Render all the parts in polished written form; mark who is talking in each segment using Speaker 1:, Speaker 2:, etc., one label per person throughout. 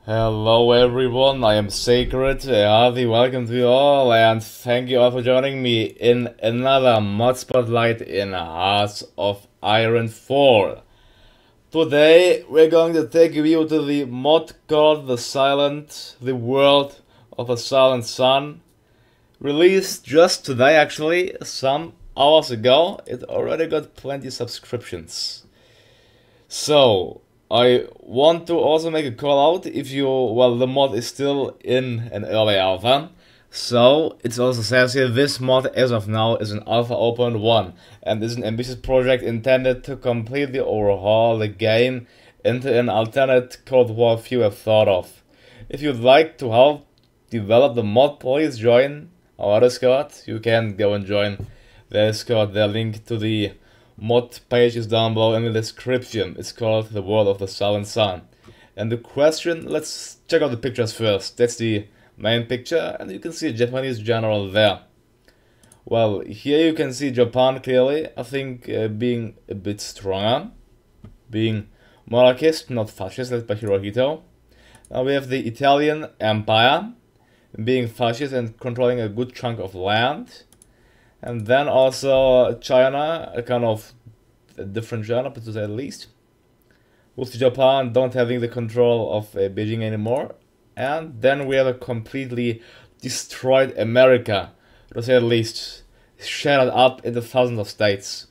Speaker 1: Hello everyone, I am Sacred, hearty welcome to you all and thank you all for joining me in another mod spotlight in Hearts of Iron 4. Today we're going to take you to the mod called The World of a Silent Sun. Released just today actually, some hours ago. It already got plenty subscriptions. So, I want to also make a call out if the mod is still in an early alpha. So, it also says here, this mod as of now is an alpha open 1 and is an ambitious project intended to completely overhaul the game into an alternate Cold War few have thought of. If you'd like to help develop the mod, please join our Discord. You can go and join the Discord, the link to the mod page is down below in the description. It's called The World of the Silent Sun. And the question, let's check out the pictures first. That's the main picture, and you can see a Japanese general there. Well, here you can see Japan clearly, I think being a bit stronger. Being monarchist, not fascist, led by Hirohito. Now we have the Italian Empire, being fascist and controlling a good chunk of land. And then also China, a kind of a different China, but to say the least. With Japan don't having the control of Beijing anymore. And then we have a completely destroyed America, to say the least. Shattered up into thousands of states.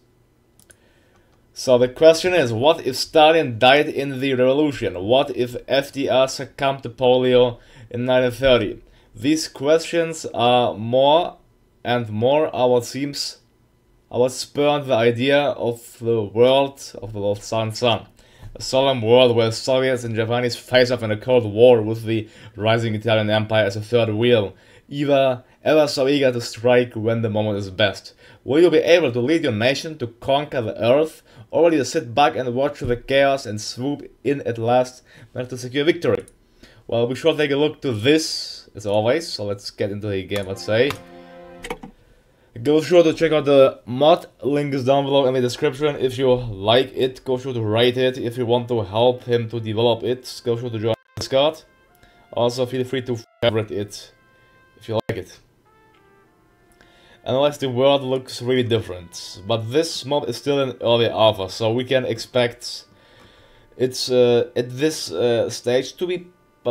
Speaker 1: So the question is, what if Stalin died in the revolution? What if FDR succumbed to polio in 1930? These questions are more and more our spurned the idea of the world of the Silent Sun. A solemn world where Soviets and Japanese face off in a cold war with the rising Italian Empire as a third wheel, ever so eager to strike when the moment is best. Will you be able to lead your nation to conquer the earth, or will you sit back and watch the chaos and swoop in at last to secure victory? Well, we should take a look to this, as always, so let's get into the game, let's say. Go sure to check out the mod, link is down below in the description. If you like it, go sure to rate it. If you want to help him to develop it, go sure to join Discord. Also feel free to favorite it if you like it. Unless the world looks really different. But this mod is still in early alpha, so we can expect it's at this stage to be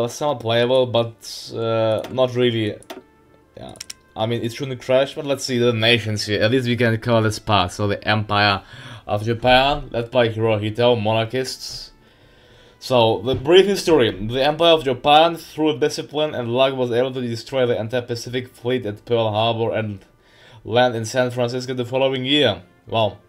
Speaker 1: somewhat playable, but not really. Yeah. I mean, it shouldn't crash, but let's see the nations here. At least we can call this part. So the Empire of Japan, led by Hirohito, monarchists. So, the brief history. The Empire of Japan, through discipline and luck, was able to destroy the entire Pacific Fleet at Pearl Harbor and land in San Francisco the following year. Well,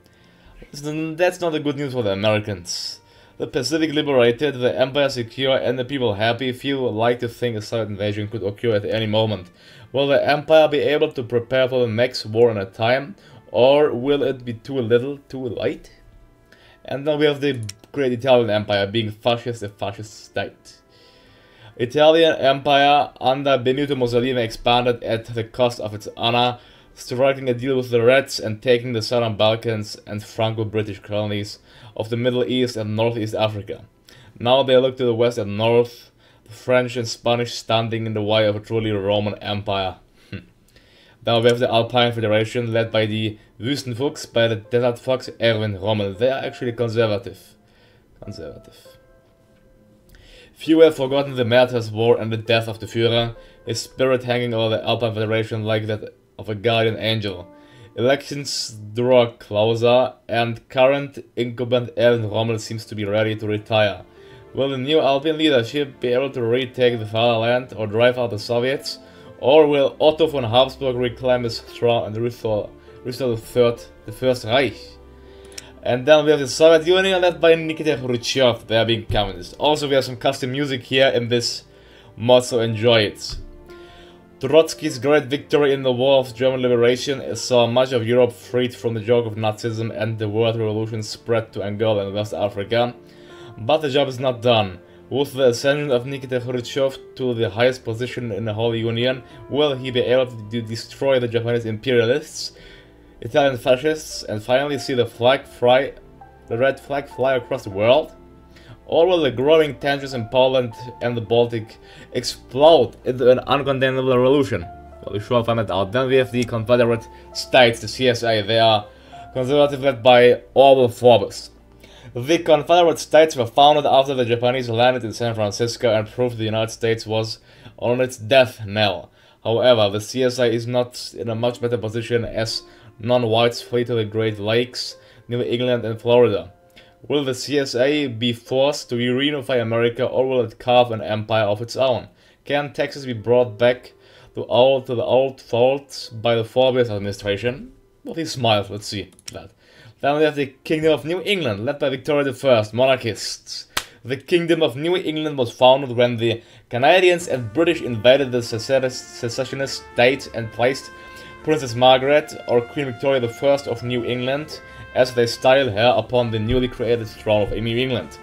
Speaker 1: that's not a good news for the Americans. The Pacific liberated, the Empire secure, and the people happy. Few like to think a sudden invasion could occur at any moment. Will the Empire be able to prepare for the next war in a time, or will it be too little, too late? And then we have the great Italian Empire, being fascist, a fascist state. Italian Empire under Benito Mussolini expanded at the cost of its honor, striking a deal with the Reds and taking the Southern Balkans and Franco-British colonies of the Middle East and Northeast Africa. Now they look to the west and north, the French and Spanish standing in the way of a truly Roman Empire. Now we have the Alpine Federation, led by the Wüstenfuchs, by the Desert Fox Erwin Rommel. They are actually conservative. Few have forgotten the Martyrs' War and the death of the Führer, his spirit hanging over the Alpine Federation like that of a guardian angel. Elections draw closer, and current incumbent Erwin Rommel seems to be ready to retire. Will the new Alpine leadership be able to retake the fatherland or drive out the Soviets? Or will Otto von Habsburg reclaim his throne and restore the First Reich? And then we have the Soviet Union, led by Nikita Khrushchev. They are being communist. Also, we have some custom music here in this mod, so enjoy it. Trotsky's great victory in the War of German Liberation saw much of Europe freed from the yoke of Nazism, and the World Revolution spread to Angola and West Africa. But the job is not done. With the ascension of Nikita Khrushchev to the highest position in the Holy Union, will he be able to destroy the Japanese imperialists, Italian fascists, and finally see the red flag fly across the world? or will the growing tensions in Poland and the Baltic explode into an uncontainable revolution? Well, we shall find it out. Then we have the Confederate States, the CSA. They are conservative, led by Orwell Forbes. The Confederate States were founded after the Japanese landed in San Francisco and proved the United States was on its death knell. However, the CSA is not in a much better position as non-whites flee to the Great Lakes, New England and Florida. Will the CSA be forced to reunify America, or will it carve an empire of its own? Can Texas be brought back to the old fold by the Forbes administration? Well, he smiles, let's see that. Then we have the Kingdom of New England, led by Victoria I, monarchists. The Kingdom of New England was founded when the Canadians and British invaded the secessionist state and placed Princess Margaret, or Queen Victoria I of New England, as they styled her, upon the newly created throne of New England.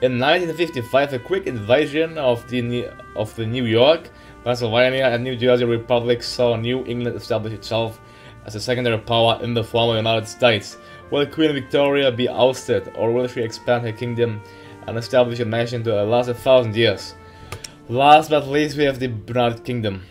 Speaker 1: In 1955, a quick invasion of the New York, Pennsylvania and New Jersey republics saw New England establish itself as a secondary power in the former United States. Will Queen Victoria be ousted, or will she expand her kingdom and establish a nation to last 1,000 years? Last but not least, we have the United Kingdom.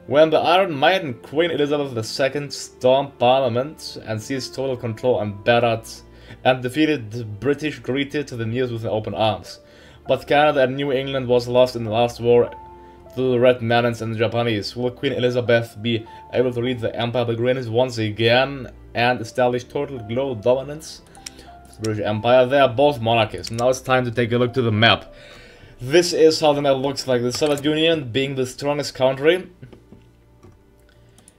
Speaker 1: When the Iron Maiden Queen Elizabeth II stormed Parliament and seized total control and defeated the British, greeted the news with open arms. But Canada and New England was lost in the last war to the Red Manants and the Japanese. Will Queen Elizabeth be able to lead the Empire of the Greenies once again and establish total global dominance of the British Empire? They are both monarchies. Now it's time to take a look to the map. This is how the map looks like. The Soviet Union being the strongest country.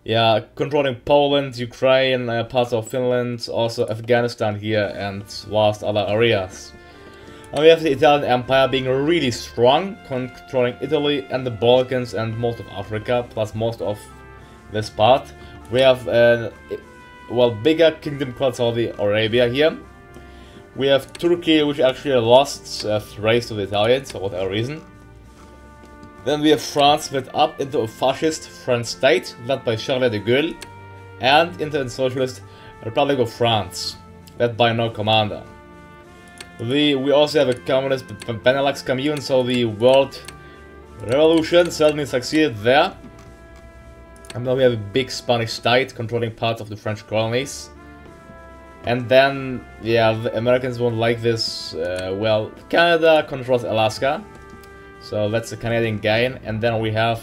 Speaker 1: Yeah, controlling Poland, Ukraine, parts of Finland, also Afghanistan here, and vast other areas. And we have the Italian Empire being really strong, controlling Italy and the Balkans and most of Africa, plus most of this part. We have a bigger kingdom called Saudi Arabia here. We have Turkey, which actually lost Thrace to the Italians for whatever reason. Then we have France split up into a fascist French state led by Charles de Gaulle, and into a socialist Republic of France led by no commander. We also have a communist Benelux commune, so the world revolution certainly succeeded there. And then we have a big Spanish state controlling parts of the French colonies. And then, yeah, the Americans won't like this. Well, Canada controls Alaska, so that's a Canadian gain. And then we have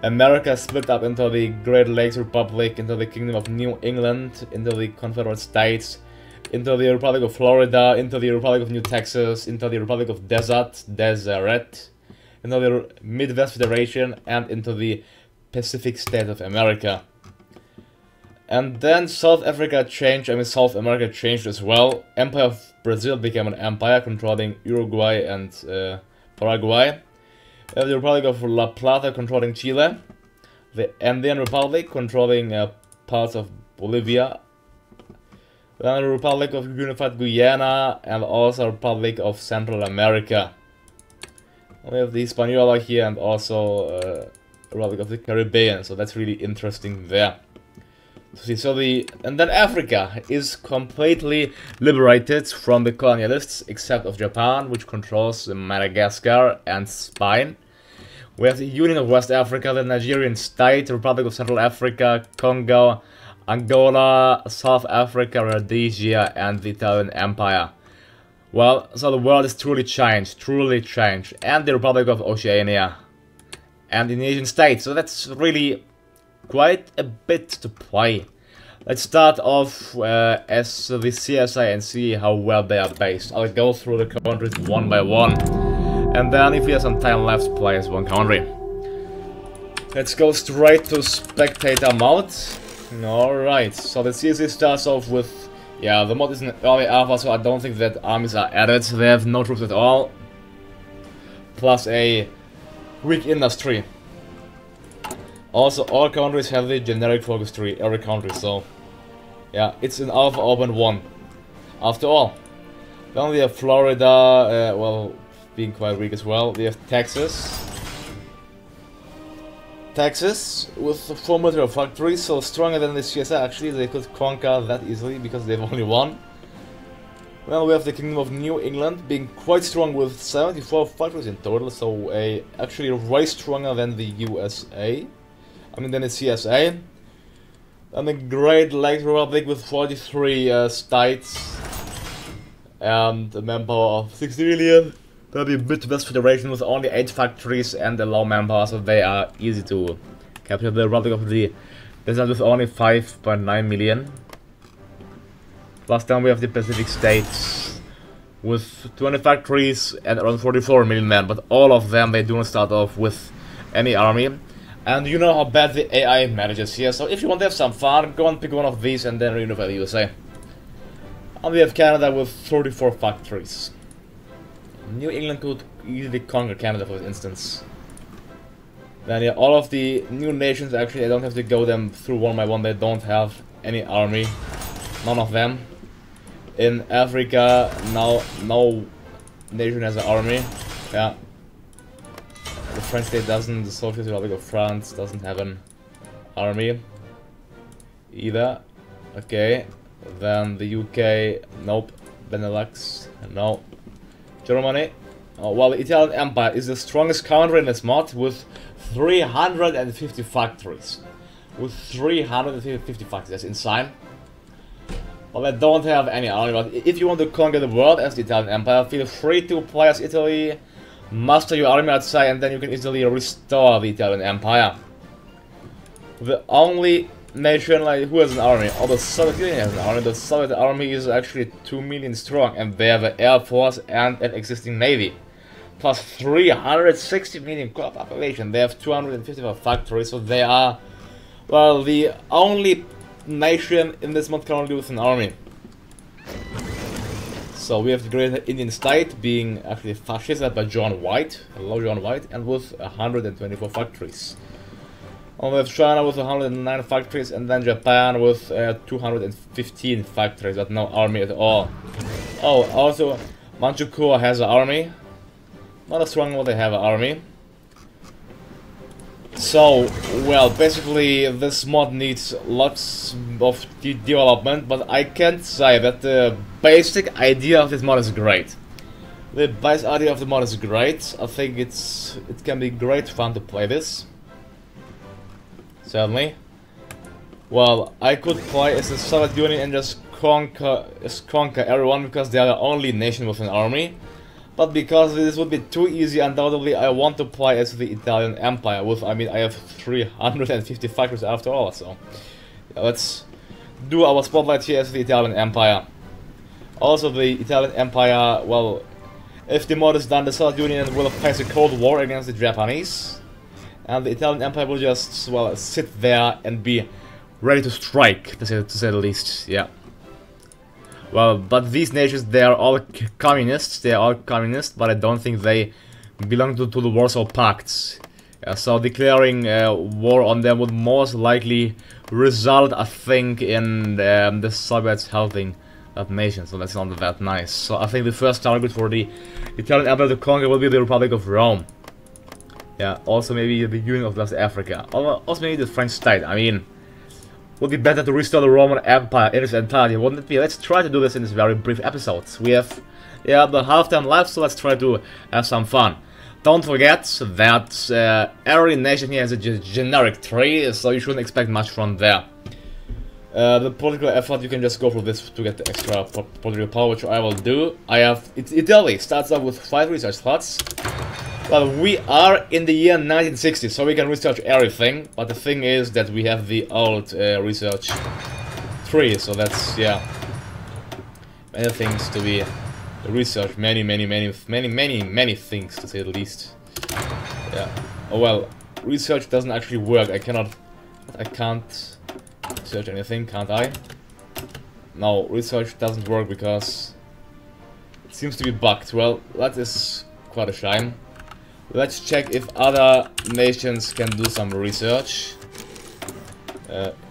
Speaker 1: America split up into the Great Lakes Republic, into the Kingdom of New England, into the Confederate States, into the Republic of Florida, into the Republic of New Texas, into the Republic of Deseret, into the Midwest Federation, and into the Pacific State of America. And then South America changed as well. Empire of Brazil became an empire controlling Uruguay and Paraguay. We have the Republic of La Plata controlling Chile. The Andean Republic controlling parts of Bolivia. Then the Republic of Unified Guyana and also Republic of Central America. We have the Hispaniola here and also Republic of the Caribbean, so that's really interesting there. And then Africa is completely liberated from the colonialists, except of Japan, which controls Madagascar and Spain. We have the Union of West Africa, the Nigerian state, the Republic of Central Africa, Congo, Angola, South Africa, Rhodesia, and the Italian Empire. Well, so the world is truly changed, and the Republic of Oceania, and the Indonesian state, so that's really quite a bit to play. Let's start off as the CSA and see how well they are based. I'll go through the countries one by one, and then if we have some time left, play as one country. Let's go straight to spectator mode. Alright, so the CSA starts off with, yeah, the mod is an early alpha, so I don't think that armies are added. They have no troops at all, plus a weak industry. Also, all countries have the generic focus tree, every country, so yeah, it's an alpha open 1. After all, then we have Florida, well, being quite weak as well. We have Texas with 4 military factories, so stronger than the CSA. Actually, they could conquer that easily because they have only 1. Well, we have the Kingdom of New England being quite strong with 74 factories in total, so actually way stronger than the USA. I mean, than the CSA. And the Great Lakes Republic with 43 states and a member of 60 million. The Midwest Federation with only 8 factories and a low manpower, so they are easy to capture. The Republic of the Desert with only 5.9 million. Plus then we have the Pacific States with 20 factories and around 44 million men, but all of them, they do not start off with any army. And you know how bad the AI manages here, so if you want to have some fun, go and pick one of these and then reunify the USA. And we have Canada with 34 factories. New England could easily conquer Canada, for instance. Then yeah, all of the new nations, actually, I don't have to go them through one by one, they don't have any army. None of them. In Africa, now no nation has an army. Yeah. The French state doesn't, the Socialist Republic of France doesn't have an army either. Okay. Then the UK, nope. Benelux, no. Germany. Oh, well, the Italian Empire is the strongest country in this mod with 350 factories. With 350 factories, that's insane. Well, they don't have any army, but if you want to conquer the world as the Italian Empire, feel free to play as Italy, muster your army outside, and then you can easily restore the Italian Empire. The only nation who has an army, or the Soviet Union has an army. The Soviet army is actually 2 million strong, and they have an air force and an existing navy. Plus 360 million population, they have 255 factories, so they are, well, the only nation in this mod currently with an army. So we have the Great Indian State being actually fascisted by John White, hello John White, and with 124 factories. And we have China with 109 factories, and then Japan with 215 factories, but no army at all. Oh, also Manchukuo has an army. Not a strong one, they have an army. So, well, basically this mod needs lots of development, but I can say that the basic idea of this mod is great. The basic idea of the mod is great. I think it can be great fun to play this. Certainly. Well, I could play as the Soviet Union and just conquer everyone because they are the only nation with an army. But because this would be too easy, undoubtedly I want to play as the Italian Empire with, I mean, I have 350 factories after all, so yeah, let's do our spotlight here as the Italian Empire. Also the Italian Empire, well, if the mod is done, the Soviet Union will face a Cold War against the Japanese. And the Italian Empire will just, well, sit there and be ready to strike, to say the least, yeah. Well, but these nations, they are all communists, but I don't think they belong to the Warsaw Pact. So declaring war on them would most likely result, I think, in the Soviets helping that nation, so that's not that nice. So I think the first target for the Italian Empire to conquer will be the Republic of Rome. Yeah, also maybe the Union of West Africa, also maybe the French state. I mean, would be better to restore the Roman Empire in its entirety, wouldn't it be? Let's try to do this in this very brief episode. We have, yeah, the half-time left, so let's try to have some fun. Don't forget that every nation here has a generic tree, so you shouldn't expect much from there. The political effort, you can just go for this to get the extra political power, which I will do. Italy starts off with 5 research slots. Well, we are in the year 1960, so we can research everything, but the thing is that we have the old research tree, so that's, yeah, many things to be researched, many things, to say the least. Yeah. Oh well, research doesn't actually work. I can't search anything, can't I? No, research doesn't work because it seems to be bugged. Well, that is quite a shame. Let's check if other nations can do some research.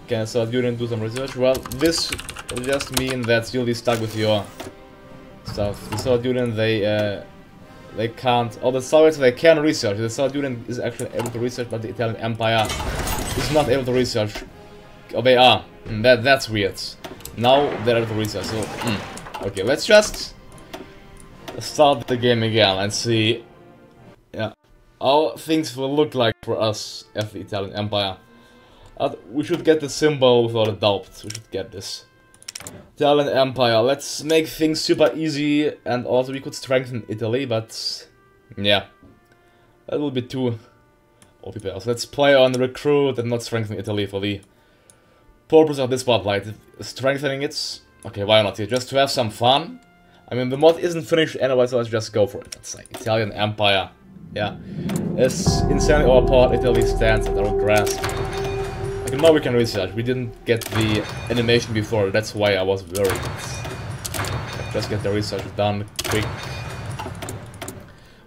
Speaker 1: Can a Soviet Union do some research? Well, this will just mean that you'll be stuck with your stuff. The Soviet Union, they can't. Or the Soviets, they can research. The Soviet Union is actually able to research, but the Italian Empire is not able to research. Oh, they are. That's weird. Now they're able to research. So, Okay, let's just start the game again and see, yeah, how things will look like for us as the Italian Empire. We should get the symbol without a doubt. We should get this. Italian Empire. Let's make things super easy, and also we could strengthen Italy, but yeah, that will be too OP. So let's play on recruit and not strengthen Italy for the purpose of this spotlight. Strengthening it. Okay, why not here? Just to have some fun. I mean, the mod isn't finished anyway, so let's just go for it. Let's say Italian Empire. Yeah, as insanely overpowered Italy stands at our grasp. Okay, now we can research. We didn't get the animation before, that's why I was worried. Let's just get the research done quick.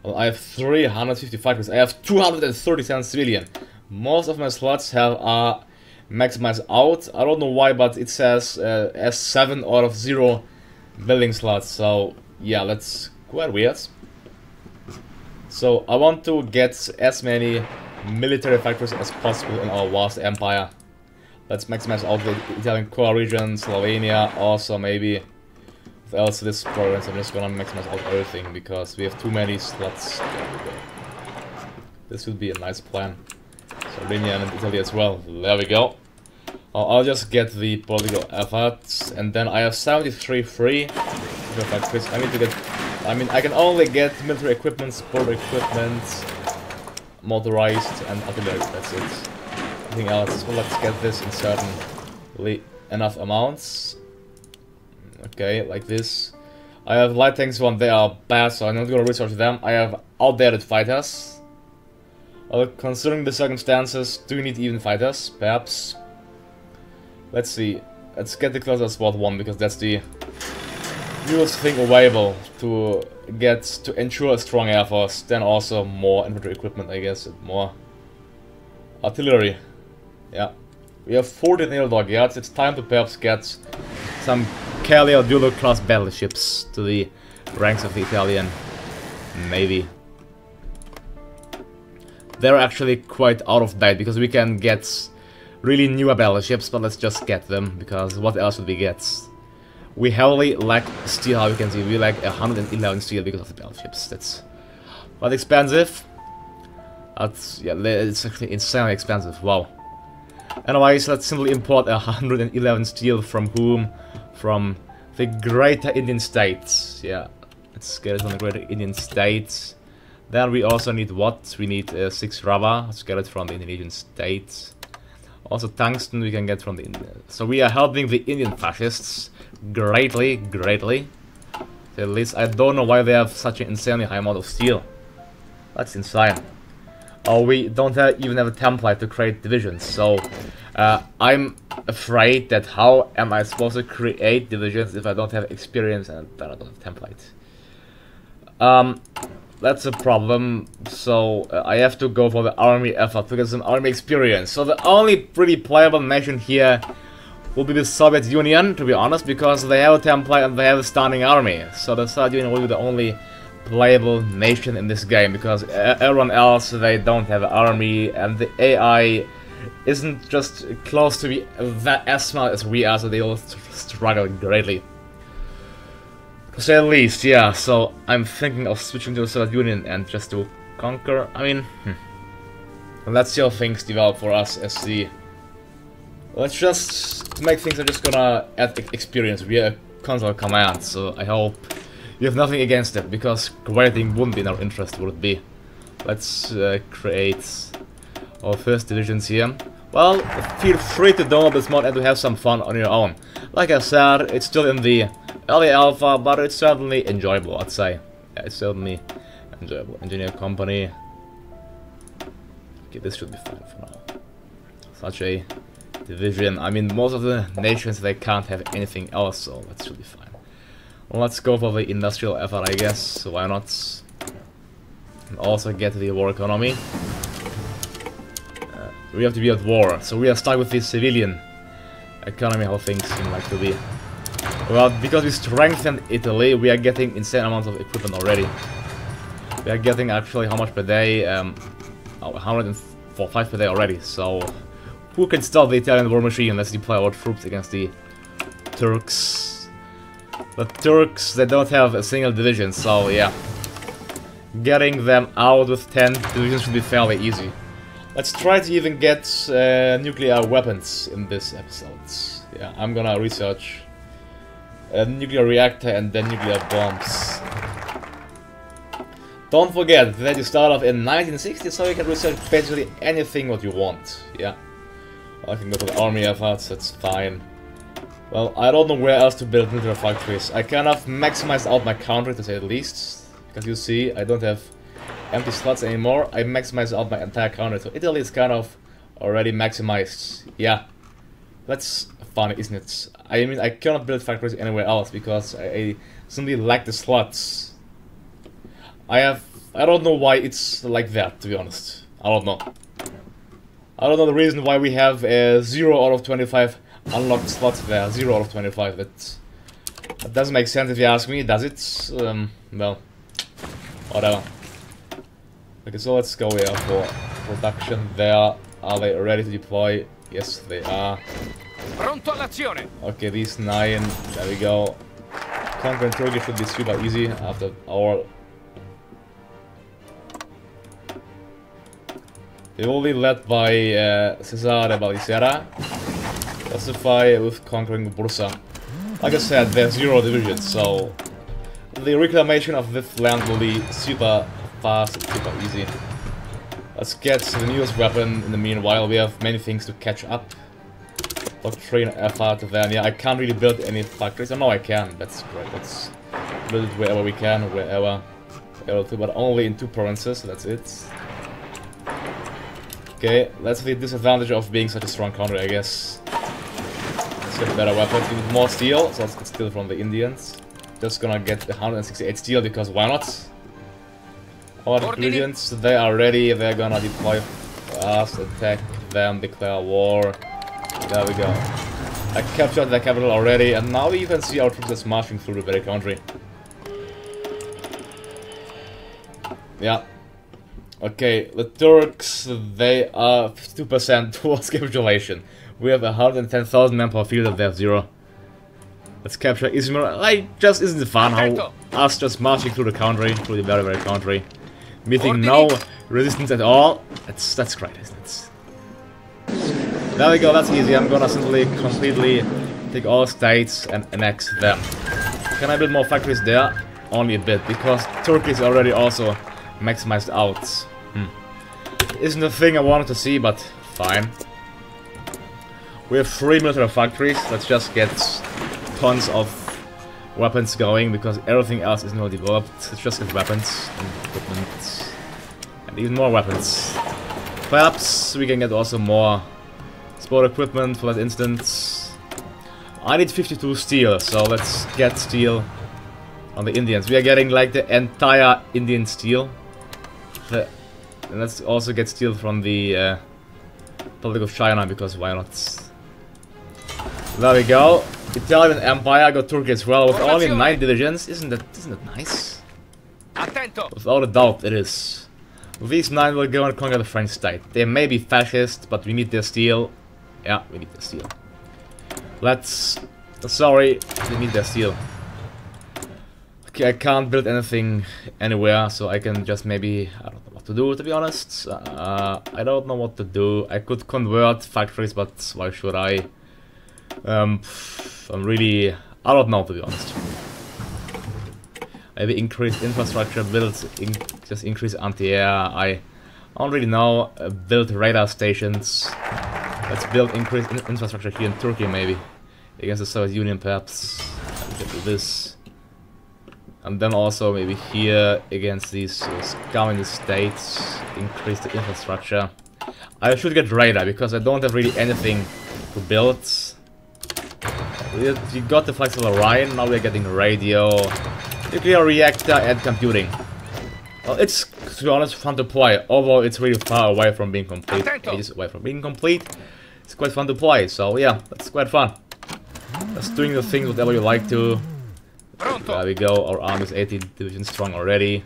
Speaker 1: Well, I have 355 because I have 237 civilian. Most of my slots are maximized out. I don't know why, but it says S7 out of 0 building slots. So yeah, that's quite weird. So I want to get as many military factories as possible in our vast empire. Let's maximize out the Italian core region, Slovenia, also maybe. What else this province? I'm just gonna maximize out everything because we have too many slots. There we go. This would be a nice plan. Slovenia and Italy as well. There we go. I'll just get the political efforts, and then I have 73 free factories. I need to get. I mean, I can only get military equipment, sport equipment, motorized, and artillery. That's it. Nothing else. So let's get this in certainly enough amounts. Okay, like this. I have light tanks one. They are bad, so I'm not gonna research them. I have outdated fighters. Considering the circumstances, do you need even fighters? Perhaps. Let's see. Let's get the closer spot one because that's the newest thing available to get to ensure a strong air force. Then also more infantry equipment, I guess, and more artillery. Yeah, we have 14 naval dockyards. It's time to perhaps get some Calio Dulo class battleships to the ranks of the Italian Navy. They're actually quite out of date because we can get really newer battleships, but let's just get them because what else would we get? We heavily lack steel, how you can see. We lack 111 steel because of the battleships. That's quite expensive. That's, yeah, it's actually insanely expensive. Wow. Anyways, let's simply import 111 steel from whom? From the Greater Indian States. Yeah, let's get it from the Greater Indian States. Then we also need what? We need 6 rubber. Let's get it from the Indonesian States. Also tungsten we can get from the Indian. So we are helping the Indian fascists greatly, greatly. At least I don't know why they have such an insanely high amount of steel. That's insane. Oh, we don't even have a template to create divisions. So I'm afraid that how am I supposed to create divisions if I don't have experience and then I don't have template. That's a problem, so I have to go for the army effort to get some army experience. So the only pretty playable nation here will be the Soviet Union, to be honest, because they have a template and they have a standing army. So the Soviet Union will be the only playable nation in this game, because everyone else, they don't have an army, and the AI isn't just close to be that as smart as we are, so they will struggle greatly. To say the least, yeah, so I'm thinking of switching to the Soviet Union and just to conquer. I mean, let's see how things develop for us as the... Let's just, to make things, I'm just gonna add experience via console command, so I hope you have nothing against it, because creating wouldn't be in our interest, would it be? Let's create our first divisions here. Well, feel free to download this mod and to have some fun on your own. Like I said, it's still in the early alpha, but it's certainly enjoyable, I'd say. Yeah, it's certainly enjoyable. Engineer company. Okay, this should be fine for now. Such a division. I mean, most of the nations, they can't have anything else, so that should be fine. Well, let's go for the industrial effort, I guess. Why not? And also get the war economy. We have to be at war, so we are stuck with the civilian economy, how things seem like to be. Well, because we strengthened Italy, we are getting insane amounts of equipment already. We are getting actually how much per day? 105 per day already, so who can stop the Italian war machine? Let's deploy our troops against the Turks. The Turks, they don't have a single division, so yeah. Getting them out with 10 divisions should be fairly easy. Let's try to even get nuclear weapons in this episode. Yeah, I'm gonna research a nuclear reactor and then nuclear bombs. Don't forget that you start off in 1960, so you can research basically anything what you want. Yeah, I can go to the army efforts, that's fine. Well, I don't know where else to build nuclear factories. I kind of maximized out my country, to say the least. Because you see, I don't have empty slots anymore. I maximized out my entire country. So Italy is kind of already maximized. Yeah. That's funny, isn't it? I mean, I cannot build factories anywhere else because I simply lack the slots. I don't know why it's like that, to be honest. I don't know. I don't know the reason why we have 0 out of 25 unlocked slots there. 0 out of 25. That doesn't make sense if you ask me, does it? Well, whatever. Okay, so let's go here for production there. Are they ready to deploy? Yes, they are.
Speaker 2: Pronto all'azione.
Speaker 1: Okay, these 9, there we go. Conquering Turkey should be super easy after our... They will be led by Cesare Balisera. Justify with conquering Bursa. Like I said, there's 0 divisions, so the reclamation of this land will be super fast and super easy. Let's get the newest weapon in the meanwhile. We have many things to catch up. Doctrine effort, then yeah, I can't really build any factories. Oh no, I can, that's great. Let's build it wherever we can, wherever, but only in 2 provinces, that's it. Okay, that's the disadvantage of being such a strong country, I guess. Let's get better weapons. We need more steel, so let's get steel from the Indians. Just gonna get the 168 steel, because why not? Our intelligence, they are ready, they're gonna deploy fast, attack them, declare war. There we go. I captured the capital already, and now you can see our troops just marching through the very country. Yeah. Okay, the Turks, they are 52% towards capitulation. We have 110,000 manpower field and they have 0. Let's capture Izmir. Like, just isn't it fun how us just marching through the country, through the very, very country, meeting no resistance at all. That's great, isn't it? There we go, that's easy. I'm gonna simply completely take all states and annex them. Can I build more factories there? Only a bit, because Turkey is already also maximized out. Isn't the thing I wanted to see, but fine. We have 3 military factories. Let's just get tons of weapons going, because everything else is not developed. Let's just get weapons and equipment and even more weapons. Perhaps we can get also more sport equipment for that instance. I need 52 steel, so let's get steel on the Indians. We are getting like the entire Indian steel. And let's also get steel from the Republic of China, because why not? There we go. Italian Empire got Turkey as well with only 9 divisions. Isn't that nice? Without a doubt, it is. With these 9, we'll go and conquer the French state. They may be fascist, but we need their steel. Yeah, we need their steel. Sorry, we need their steel. Okay, I can't build anything anywhere, so I can just maybe... I don't know what to do, to be honest. I don't know what to do. I could convert factories, but why should I? I don't know, to be honest. Maybe increase infrastructure, just increase anti-air. I don't really know. Build radar stations. Let's build increased infrastructure here in Turkey, maybe. Against the Soviet Union, perhaps. We can do this. And then also maybe here against these communist states, increase the infrastructure. I should get radar, because I don't have really anything to build. We got the flexible Rhine, now we're getting radio, nuclear reactor and computing. Well, it's, to be honest, fun to play, although it's really far away from being complete. Ages away from being complete. It's quite fun to play, so yeah, that's quite fun. Just doing the things whatever you like to. There we go, our army is 80 divisions strong already.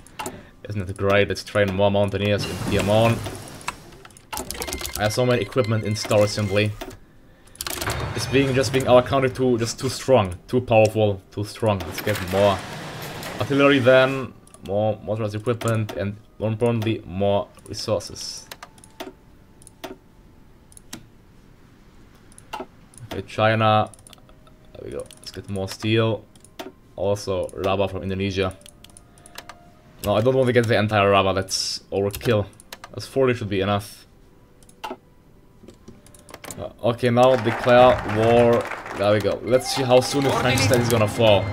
Speaker 1: Isn't it great? Let's train more mountaineers in Piedmont. I have so many equipment in storage simply. just being our country too strong, too powerful, too strong. Let's get more artillery then, more motorized equipment, and more importantly, more resources. Okay, China. There we go. Let's get more steel. Also, rubber from Indonesia. No, I don't want to get the entire rubber. That's overkill. As 40 should be enough. Okay, now declare war. There we go. Let's see how soon the French state is gonna fall.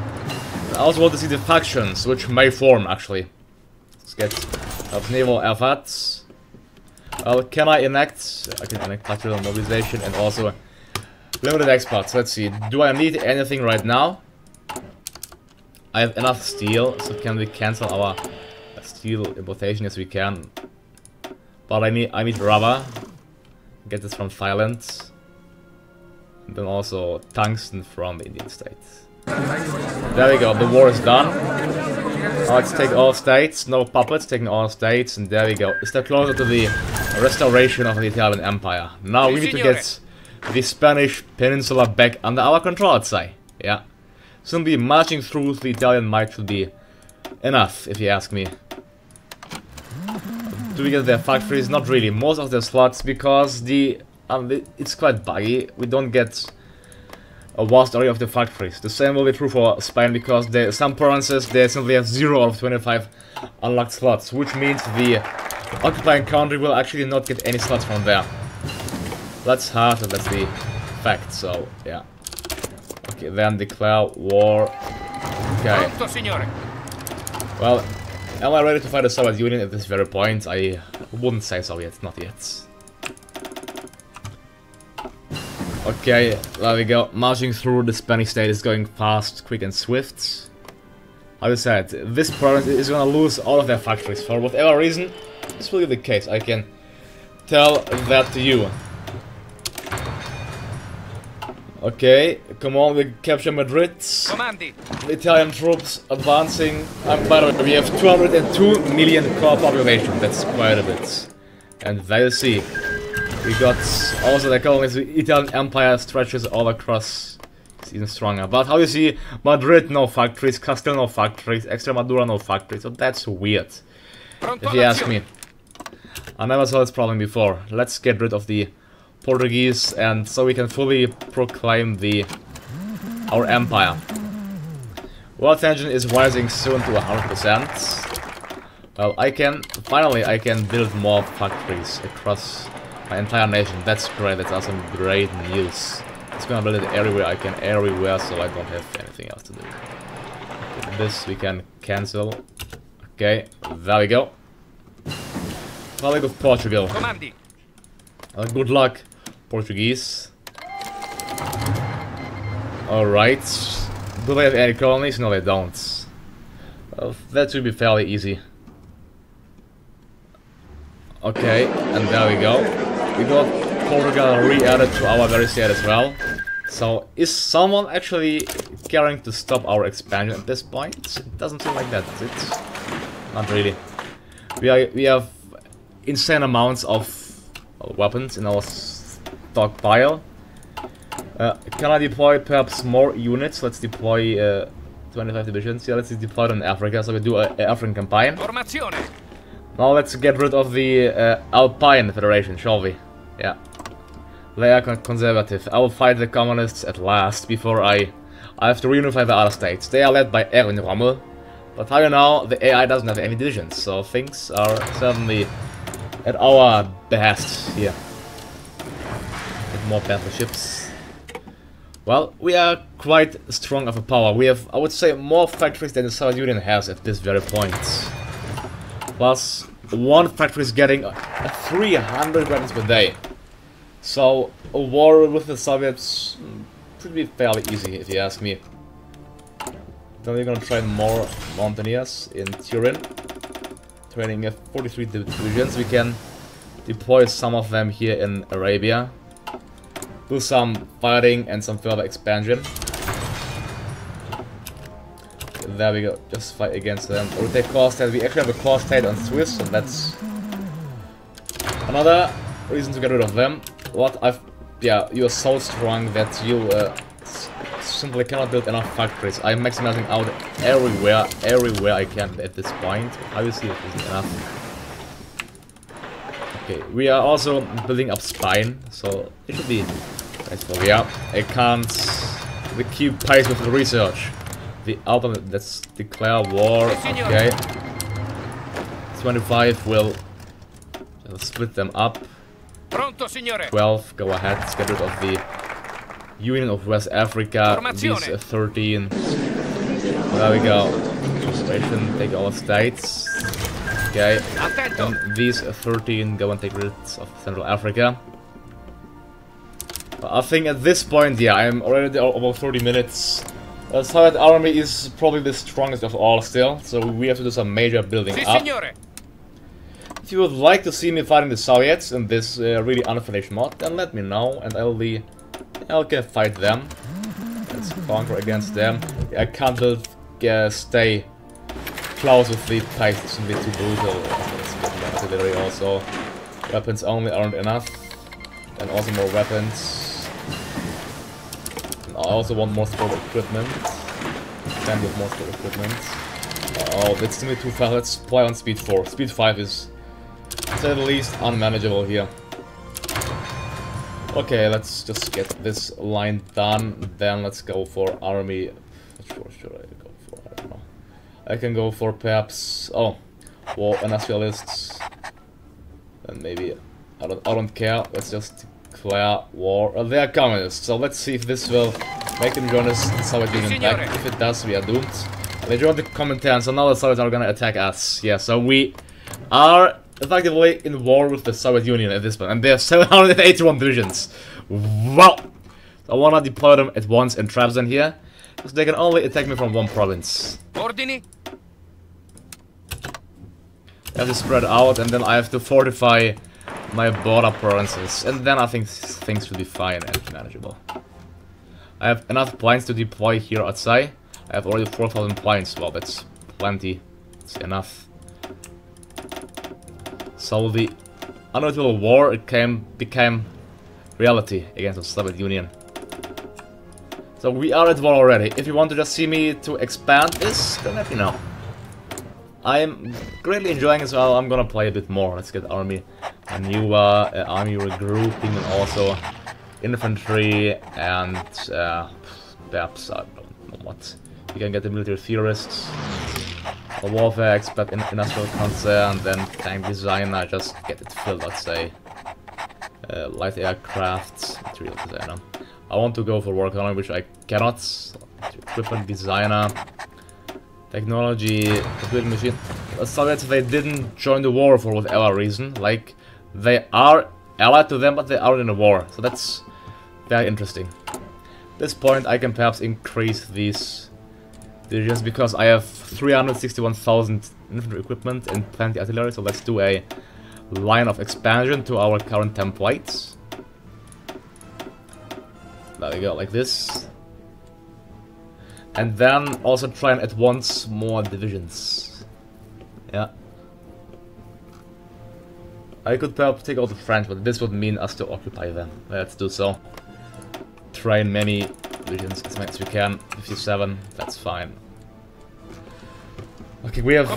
Speaker 1: I also want to see the factions, which may form actually. Let's get naval efforts. Well, can I enact? I can enact tactical mobilization and also limited exports. Let's see. Do I need anything right now? I have enough steel, so can we cancel our steel importation? Yes, we can. But I need rubber. Get this from Thailand. And then also tungsten from the Indian states. There we go, the war is done. Now let's take all states, no puppets, taking all states, and there we go. A step closer to the restoration of the Italian Empire. Now we need to get the Spanish peninsula back under our control, I'd say. Yeah. Simply marching through the Italian might should be enough, if you ask me. Do we get their factories? Not really. Most of their slots, because it's quite buggy. We don't get a vast array of the factories. The same will be true for Spain, because some provinces they simply have 0 out of 25 unlocked slots, which means the occupying country will actually not get any slots from there. That's hard, and that's the fact. So yeah. Okay, then declare war. Okay. Well, am I ready to fight the Soviet Union at this very point? I wouldn't say so yet, not yet. Okay, there we go. Marching through the Spanish state is going fast, quick and swift. Like I said, this province is gonna lose all of their factories for whatever reason. This will be the case, I can tell that to you. Okay, come on, we capture Madrid.
Speaker 2: Comandi.
Speaker 1: The Italian troops advancing. By the way, we have 202 million core population. That's quite a bit. And there you see, we got also the colonies. The Italian Empire stretches all across. It's even stronger. But how you see, Madrid no factories, Castile no factories, Extremadura no factories. So that's weird, if you ask me. I never saw this problem before. Let's get rid of the Portuguese, and so we can fully proclaim our empire. World tension is rising soon to 100%. Well, finally I can build more factories across my entire nation. That's great. That's awesome. Great news. It's gonna build it everywhere, so I don't have anything else to do. Okay, this we can cancel. Okay, there we go. Republic of Portugal. Good luck, Portuguese. Alright. Do they have any colonies? No, they don't. Well, that should be fairly easy. Okay, and there we go. We got Portugal re-added to our very state as well. So, is someone actually caring to stop our expansion at this point? It doesn't seem like that, does it? Not really. We have insane amounts of weapons in our stockpile. Can I deploy perhaps more units? Let's deploy 25 divisions. Yeah, let's deploy them in Africa, so we do an African campaign. Now let's get rid of the Alpine Federation, shall we? Yeah. They are conservative. I will fight the communists at last before I have to reunify the other states. They are led by Erwin Rommel. But how you know, the AI doesn't have any divisions, so things are certainly at our behest here. Get more battleships. Well, we are quite strong of a power. We have, I would say, more factories than the Soviet Union has at this very point. Plus, one factory is getting 300 weapons per day. So, a war with the Soviets should be fairly easy, if you ask me. Then we're gonna train more mountaineers in Turin. Training 43 divisions. We can deploy some of them here in Arabia. Do some fighting and some further expansion. There we go. Just fight against them. Or we take core state. We actually have a core state on Swiss, so that's another reason to get rid of them. What I've yeah, you're so strong that you simply cannot build enough factories. I'm maximizing out everywhere I can at this point. Obviously, it isn't enough. Okay, we are also building up spine, so it should be nice. For yeah, I can't. We keep pace with the research. The ultimate. Let's declare war. Okay. 25 will split them up.
Speaker 2: Pronto, signore.
Speaker 1: 12, go ahead, let's get rid of the Union of West Africa. These 13. There we go. Operation, take all states. Okay. And these 13 go and take rid of Central Africa. I think at this point, yeah, I'm already about 30 minutes. The Soviet army is probably the strongest of all still, so we have to do some major building up.
Speaker 2: Signore.
Speaker 1: If you would like to see me fighting the Soviets in this really unfinished mod, then let me know and I can fight them. Let's conquer against them. I can't stay close with the fight, it's simply too brutal. Let's get more artillery also. Weapons only aren't enough. And also more weapons. And I also want more sport equipment. Plenty of more sport equipment. Oh, that's simply too fast. Let's play on speed 4. Speed 5 is at the least unmanageable here. Okay, let's just get this line done. Then let's go for army. What should I go for? I don't know. I can go for perhaps war industrialists. And maybe I don't care. Let's just declare war. They are communists, so let's see if this will make them join us the Soviet Union back. If it does, we are doomed. They joined the Comintern, so now the Soviets are gonna attack us. Yeah, so we are effectively in war with the Soviet Union at this point, and they have 781 divisions. Wow! So I wanna deploy them at once and trap them here, because they can only attack me from one province.
Speaker 2: Ordini.
Speaker 1: I have to spread out, and then I have to fortify my border provinces, and then I think things should be fine and manageable. I have enough planes to deploy here outside. I have already 4,000 planes. Well, that's plenty. It's enough. So the unavoidable war became reality against the Soviet Union. So we are at war already. If you want to just see me to expand this, then let me know. I'm greatly enjoying it, so I'm gonna play a bit more. Let's get army maneuver, army regrouping, and also infantry, and perhaps I don't know what. You can get the military theorists, a warfare expert, industrial concern, then tank designer. Just get it filled, let's say. Light aircraft, material designer. I want to go for war economy, which I cannot. Equipment designer. Technology, building machine. The Soviets, they didn't join the war for whatever reason. Like, they are allied to them, but they aren't in a war. So that's very interesting. At this point, I can perhaps increase these divisions because I have 361,000 infantry equipment and plenty artillery. So let's do a line of expansion to our current templates. There we go, like this. And then also try and at once more divisions. Yeah. I could perhaps take out the French, but this would mean us to occupy them. Let's do so. Train many divisions as much as we can. 57, that's fine. Okay, we have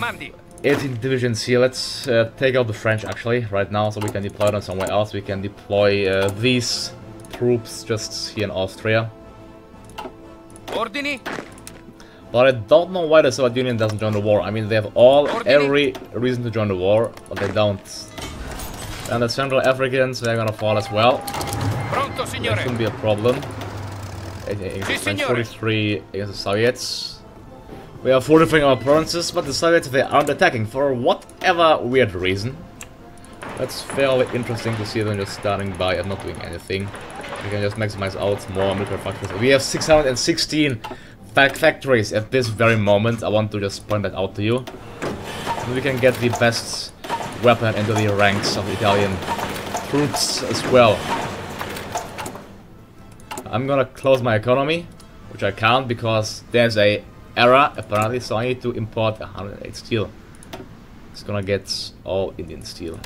Speaker 1: 18 divisions here. Let's take out the French actually right now, so we can deploy them somewhere else. We can deploy these troops just here in Austria.
Speaker 2: Ordini.
Speaker 1: But I don't know why the Soviet Union doesn't join the war. I mean, they have every reason to join the war, but they don't. And the Central Africans, they're gonna fall as well.
Speaker 2: Pronto, signore.
Speaker 1: That shouldn't be a problem. Against the 43 against the Soviets. We are fortifying our provinces, but the Soviets, they aren't attacking for whatever weird reason. That's fairly interesting to see them just starting by and not doing anything. We can just maximize out more military factories. We have 616 factories at this very moment. I want to just point that out to you. And we can get the best weapon into the ranks of Italian troops as well. I'm gonna close my economy, which I can't because there's a error apparently, so I need to import 108 steel. It's gonna get all Indian steel.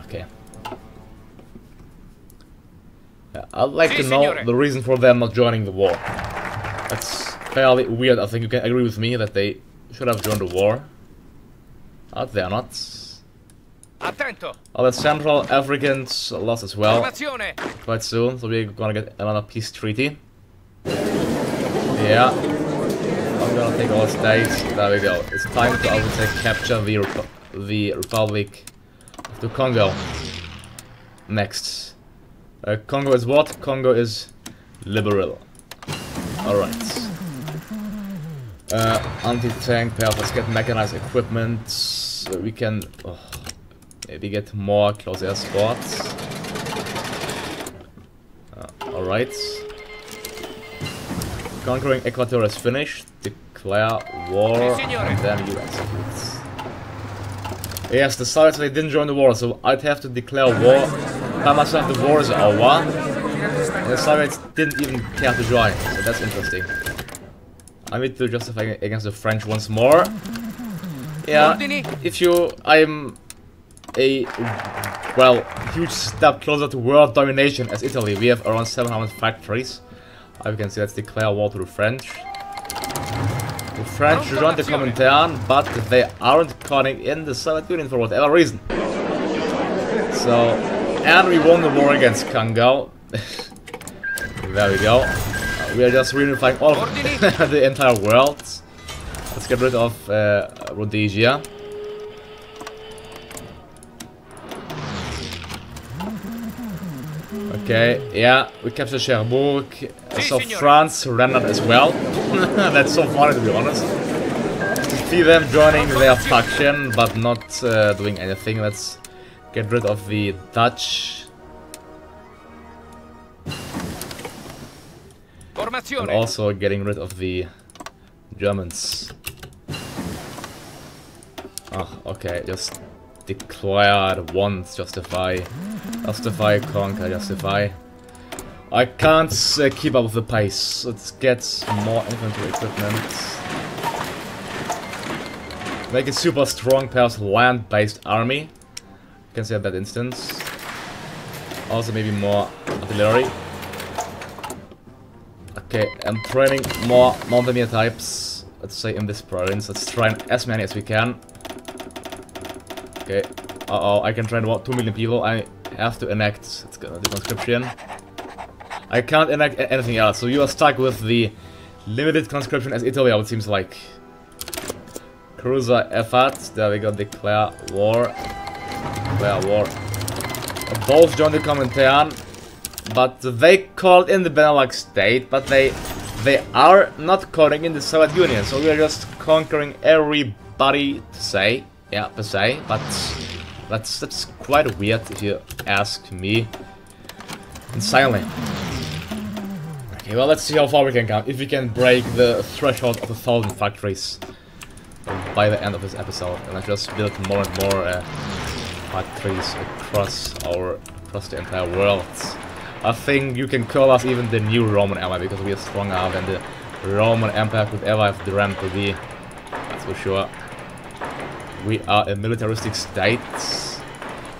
Speaker 1: Okay. I'd like to know the reason for them not joining the war. That's fairly weird. I think you can agree with me that they should have joined the war. But they are not.
Speaker 2: Attento.
Speaker 1: Other Central Africans lost as well quite soon, so we're gonna get another peace treaty. Yeah. I'm gonna take all states. There we go. It's time to, I would say, capture the Republic of the Congo. Next. Congo is what? Congo is liberal. Alright. Anti-tank pairs. Let's get mechanized equipment. So we can maybe get more close air sports. Alright. Conquering Equator is finished. Declare war, and then you execute. Yes, the Soviets, they didn't join the war, so I'd have to declare war by myself. The war is over. And the Soviets didn't even care to join, so that's interesting. I need to justify against the French once more. Yeah, I'm a, well, huge step closer to world domination as Italy. We have around 700 factories. You can see, let's declare war to the French. The French joined the Comintern, but they aren't calling in the Soviet Union for whatever reason. So, and we won the war against Congo. There we go. We are just reunifying all of the entire world. Let's get rid of Rhodesia. Okay, yeah, we captured Cherbourg. So France surrendered as well. That's so funny, to be honest. To see them joining their faction, but not doing anything. Let's get rid of the Dutch. And also getting rid of the Germans. Oh, okay, just declare at once, justify, conquer, justify. I can't keep up with the pace. Let's get more infantry equipment. Make a super strong pairs land-based army. You can say at that instance. Also maybe more artillery. Okay, I'm training more mountaineer types. Let's say in this province. Let's train as many as we can. Okay. I can train about 2 million people. I have to enact the conscription. I can't enact anything else, so you are stuck with the limited conscription as Italy, it seems like. Cruiser effort. There we go. Declare war. Declare war. Both joined the Comintern, but they called in the Benelux state, but they are not calling in the Soviet Union, so we are just conquering everybody to say. Yeah, per se, but that's quite weird if you ask me. Insanely. Okay, well, let's see how far we can come. If we can break the threshold of 1,000 factories by the end of this episode, and I just build more and more factories across the entire world. I think you can call us even the new Roman Empire, because we are stronger than the Roman Empire could ever have dreamt to be. That's for sure. We are a militaristic state.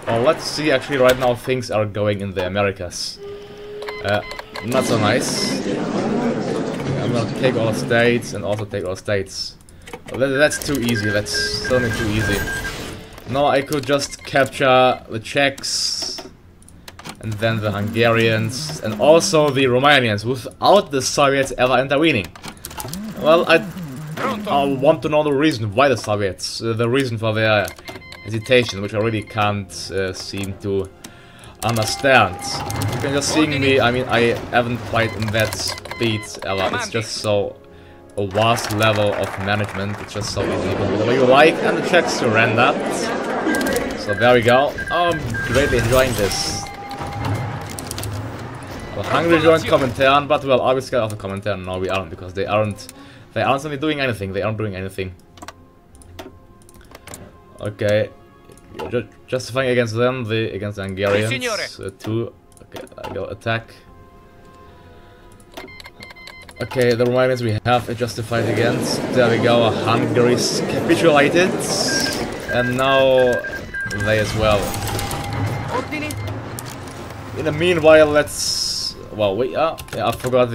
Speaker 1: Well, let's see, actually right now things are going in the Americas. Not so nice. I'm gonna take all states and also take all states. Well, that's too easy, that's certainly too easy. No, I could just capture the Czechs, and then the Hungarians, and also the Romanians, without the Soviets ever intervening. Well, I want to know the reason why the Soviets, the reason for their hesitation, which I really can't seem to understand. You can just seeing me, I mean, I haven't played in that speed ever. It's just so a vast level of management. It's just so easy. You can do whatever you like, and the Czechs surrendered. So there we go. I'm greatly enjoying this. Well, Hungary joined Comintern, but well, are we scared of the Comintern? No, we aren't, because they aren't really doing anything. They aren't doing anything. Okay, justifying against them, against the Hungarians. Two. Okay, I go attack. Okay, the Romanians we have justified against. There we go. Hungary's capitulated, and now they as well. In the meanwhile, let's well, we yeah, I forgot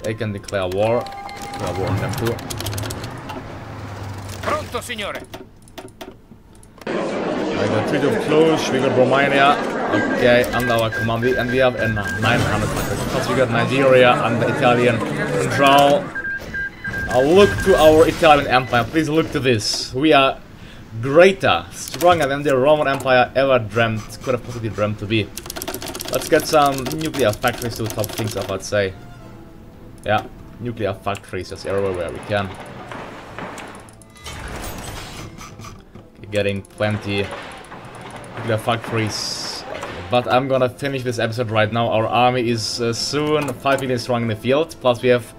Speaker 1: I can declare war. Declare war on them too.
Speaker 2: Pronto, signore.
Speaker 1: I got Treaty of Cluj, we got Romania, okay, under our command, and we have a 900 because we got Nigeria under Italian control. Look to our Italian Empire, please look to this. We are greater, stronger than the Roman Empire ever could have possibly dreamt to be. Let's get some nuclear factories to top things up, I'd say. Yeah, nuclear factories just everywhere we can. Getting plenty nuclear factories, but I'm gonna finish this episode right now. Our army is soon 5 million strong in the field, plus we have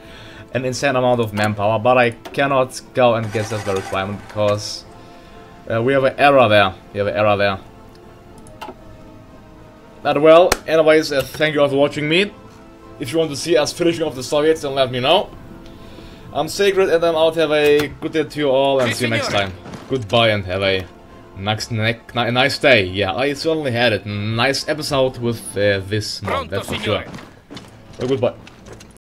Speaker 1: an insane amount of manpower, but I cannot go and get that the requirement because we have an error there. But well, anyways, thank you all for watching me. If you want to see us finishing off the Soviets, then let me know. I'm Sacred and I'm out. Have a good day to you all and see you next time. Goodbye and have a nice day. Yeah, I certainly had it. Nice episode with this mod, that's for sure. So goodbye.